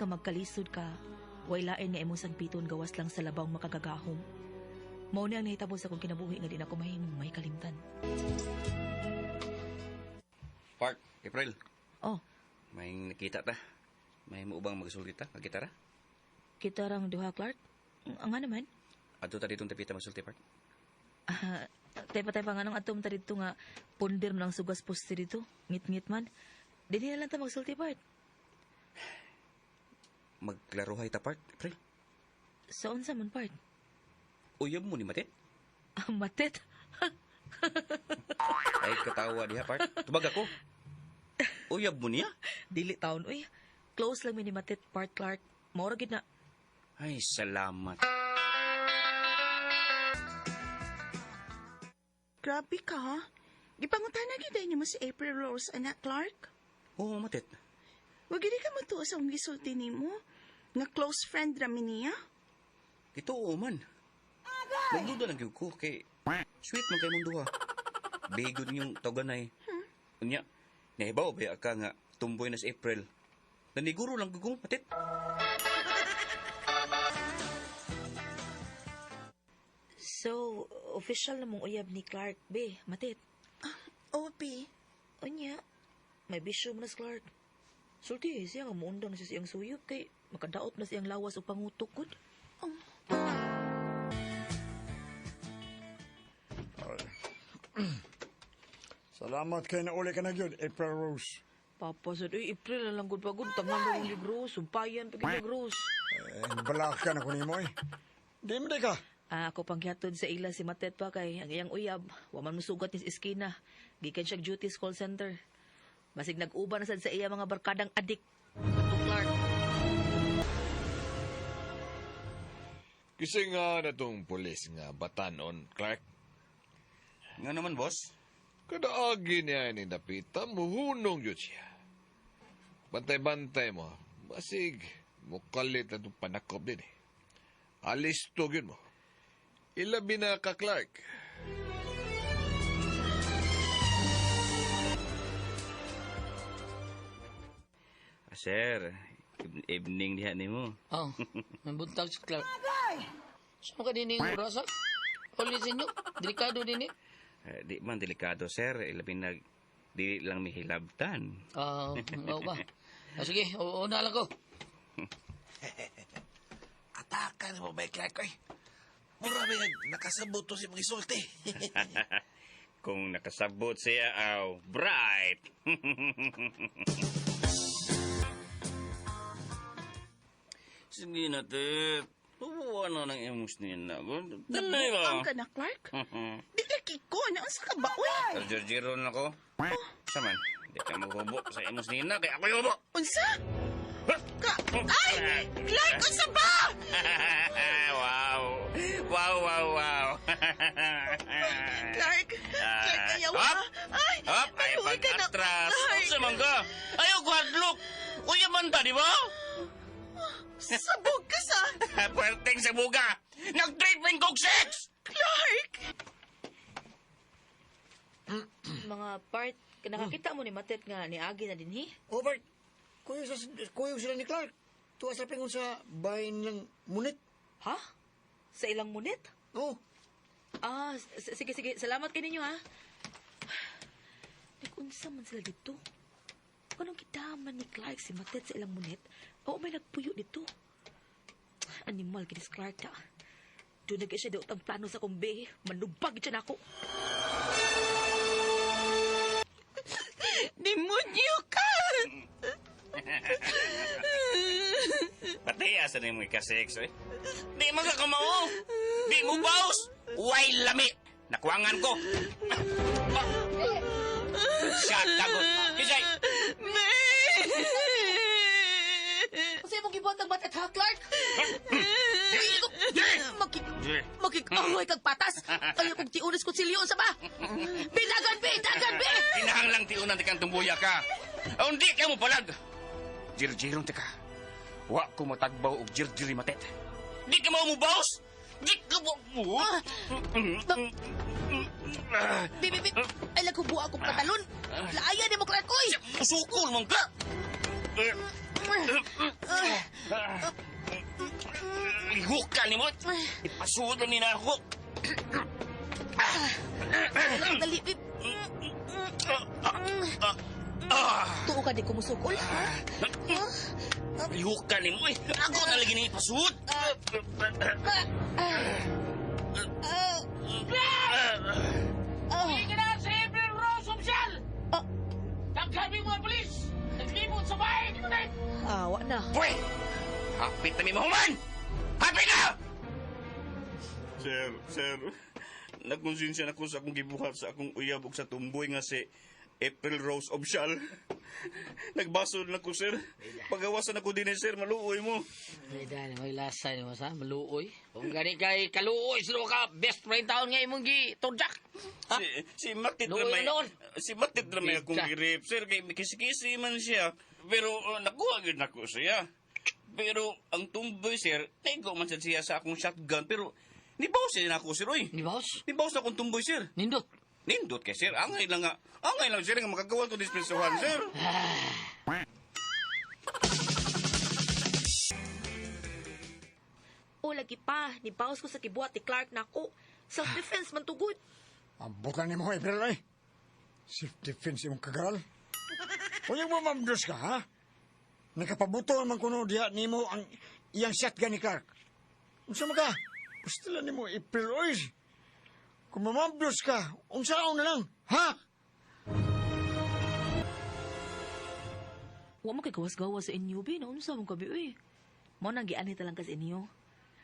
nga magkalisod ka, way lain nga imong sagpiton gawas lang sa labang makagagahom. Mao ni ang nahitabo sa kong kinabuhi nga di na ko mahimong may kalimtan. Park, April. Oh, May nakita ta. May muubang magsulti ta, kagitara. kita rang duha, Clark? Ang nga naman? Ato ta ditong tapita magsulti, Park. Tay pa nga nang atom ta dito nga pundir mo ng sugas poste dito. Ngit-ngit man. Dili na lang ta magsulti, Bart. Maglaruhay ta, Park, April. Sa unsa man, Bart? Uyab mo ni Matet. Ang matet. Ay, katawa diha, Park. Tubag ako. Uyab mo niya? Dili taon, uy. Close lang mi ni matet, Bart Clark. Maura gid na. Ay, salamat. Grabe ka, ha? Gipangutana gid ni mo si April Rose, anak Clark. Oo, Matet. Wag gid ka matuo sa akong gisulti nimo. Nga close friend rami niya. Ito, oo man. Magduda lang ko kay sweet man kay mong duha. Bigon yung taganay. Unya, nahibaw ba ka nga tumboy na sa April. Naniguro lang ko, Matet. So, official na mong uyab ni Clark, be, matet. Opi. Anya, may bisyo mo na si Clark. Sulti, siya nga muundang na siya siyang suyop kay makadaot na siyang lawas o pangutok ko. Salamat kay nauli ka na yun, April Rose. Papa, sa April na lang gud pagod. Tangan mo yung Rose, sumpayan pag yung Rose. Balak ka na ko nimo eh. Di mo di ka. Ako pang gihatod sa ila si Matet pa kay ang iyang uyab. Waman musugat ni sa iskina. Gikan siya duty sa call center. Basig nag-uban na sad sa iya mga barkadang adik. Ito Clark. Kasi nga na tong pulis nga batanon, Clark. Nga naman, boss. Kadaagi niya ni napita, muhunong yun siya. Bantay-bantay mo. Basig, mukalit na itong panakop din eh. Alisto yun mo. Ilabi na ka, Clark. Sir, evening diha ni mo. Oh, nabuntag si Clark. Saan ka din yung oras, ha? Ulisin nyo, delikado din eh. Di man delikado, sir. Ilabi na di lang mihilabtan. Oo ba? Sige, una lang ko. Atakan mo ba, Clark? Ay, mura ba nakasabot to si mga isulti? Kung nakasabot siya, bright. Sige na, Tet. Tuwa na ng emos niya na. Tanay ba? Nabuang ka na, Clark? Di laki ko, naan sa ka ba, uy? Jiro na ko. Saman, di ka maghubo sa emos niya na, kaya ako yung hubo. Unsa? Ay! Clark, unsa ba? Wow. Wow. Clark, ayaw Hop! ka. Ay, Hop! Ay, maluwi ka na. pag-atras. Ay, Sa mangga. Ayaw, guadlook. Kuya man ta, di ba? sabog ka sa... Pwerteng sa buga. Nag-treatment kong sex! Clark! Mga part, nakakita mo ni Matet nga ni Agi na din, hi? Robert, kuyo sila ni Clark. Tuwa sa pingon sa bahay nilang munit. Ha? Sa ilang munit? Oh, Sige. Salamat kay ninyo, ha? Nag-unsa man sila dito. Anong kitaman ni Clark si Matet sa ilang munit? O may nagpuyo dito. Animal kinis Clark, ta. Doon nag siya daw ang plano sa kumbe. Manubag siya na ako. Demonyo ka! Pati asa na yung mga kasex, eh. Di mo ka kamao. Di mo baos. Way lami. Nakuangan ko. Shot kagot. Kisay. Kasi mong gibuhat ng batet, ha, Clark? Makikaway kag patas. Ayaw kong tiunis kutsilyo sa ba? Bidagan, be! Pinahang lang tiunan tikang tumbuya ka. O hindi ka mo palag. Jirjirong tika. Wa ko matagbaw og jirjiri Matet. Di ka mo baos. Di ka mo... Bibi, ay naghubuha akong patalon. Laaya ni mo, Clark, koy! Sukol mong ka. Lihukan ni mo. Ipasuod ni na ako. Dali, babe. Tuo ka di kumusukol, ha? Lihukan ni mo. Ako na lagi na ipasuod. Hindi ka na sa April Rose Official! Nagkabi mo ang polis! Naglimot sa bahay! Hindi ko na Awa na. Pwe! Hapit na may mahuman! Hapit na! Sir. Nagkonsensya na ko sa akong gibuhat sa akong uyab ug sa tumboy nga si April Rose Official. Nagbasod na ko, sir. Pagawasan ako din, sir. Maluoy mo. Ay, dahil may lasa ni mo sa maluoy. Kung gani kay kaluoy, sino ka best friend taon ngayon mong gi-tujak. Ha? Si Matit Luoy na may... na doon. Si Matit na may akong Pizza. girip, sir. Kay kisi-kisi man siya. Pero nakuha agad na ko siya. Pero ang tumboy, sir, naigo man siya sa akong shotgun. Pero nibaw siya na ako, sir, oy. Di ba, boss? Nibaw sa akong tumboy, sir. Nindot. Nindot kay sir. Angay lang nga. Angay lang, sir, nga makagawa ko dispensahan, sir. O, lagi pa. Nibawas ko sa kibuhat ni Clark na ako. Self-defense man tugod. Ambutan ni mo, April, ay. Self-defense imong kagaral. O yung mamamdos ka, ha? Nakapabuto naman kuno diha ni mo ang iyang shotgun ni Clark. Unsa man ka? Gusto lang ni mo, April, oy. Kung mamamdos ka, unsaon na lang, ha? Huwag mo kay gawas-gawas sa inyo, be. Naunsa mong kabi, uy. Mo nang gianita lang ka sa inyo.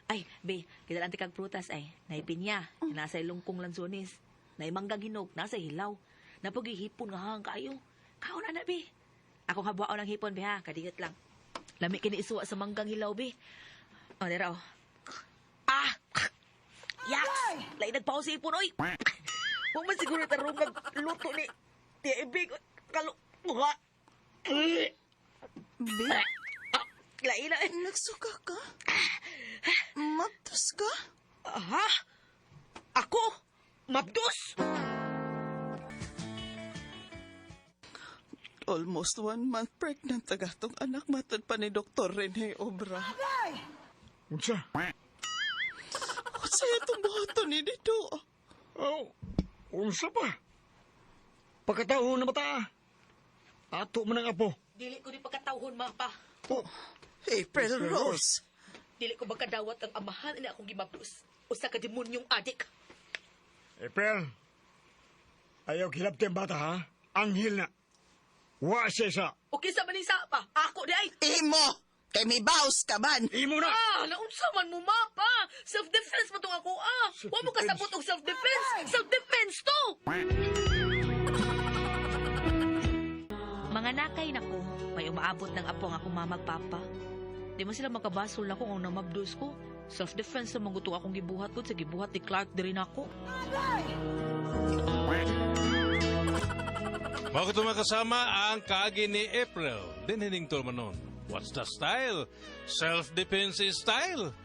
Ay, be, kita lang kag prutas, ay. Naipinya, nasa ilungkong lansones. Naimanggang hinog, nasa hilaw. Napagihipon nga hang kayo. Kaon na, be. Ako habuao ng hipon, be, ha. Kadigat lang. Lami kini isuwa sa manggang hilaw, be. O, dira, o. Ah! Yaks! Lain nagpaw sa hipon, oy! Huwag man siguro tarong magluto ni Tia Ibig. Kalo... Be, Lain na. nagsuka ka? Maptos ka? Ha? Ako? Mabdos? Almost 1 month pregnant tagatong anak matod pa ni Dr. Rene Obra. Unsa? Saya itong buhaton ni dito. Oh, unsa pa? Pagkataon na mata. Ato man ang apo. Dili ko di pagkatawhon, mapa. Oh, April Rose. Dili ko magkadawat ang amahan na akong gimabdos. Usa ka demonyong adik. April. Ayaw kilabti ang bata, ha? Anghel na. Wa siya sa. Okay sa maning pa. Ako di ay. Imo! Kay may baos ka man. Imo na! Ah, naunsa man mo, mapa. Self-defense man tong ako, ah. Huwag mo kasabot og self-defense. Self-defense to. Mga nakay na ko, may umaabot ng apo ang akong mamagpapa. Di mo sila makabasol na ko kung namabdos ko. Self-defense na maguto akong gibuhat ko sa gibuhat ni Clark din ako. Mga katong kasama ang kaagi ni April. Din hining tulmanon. What's the style? Self-defense is style.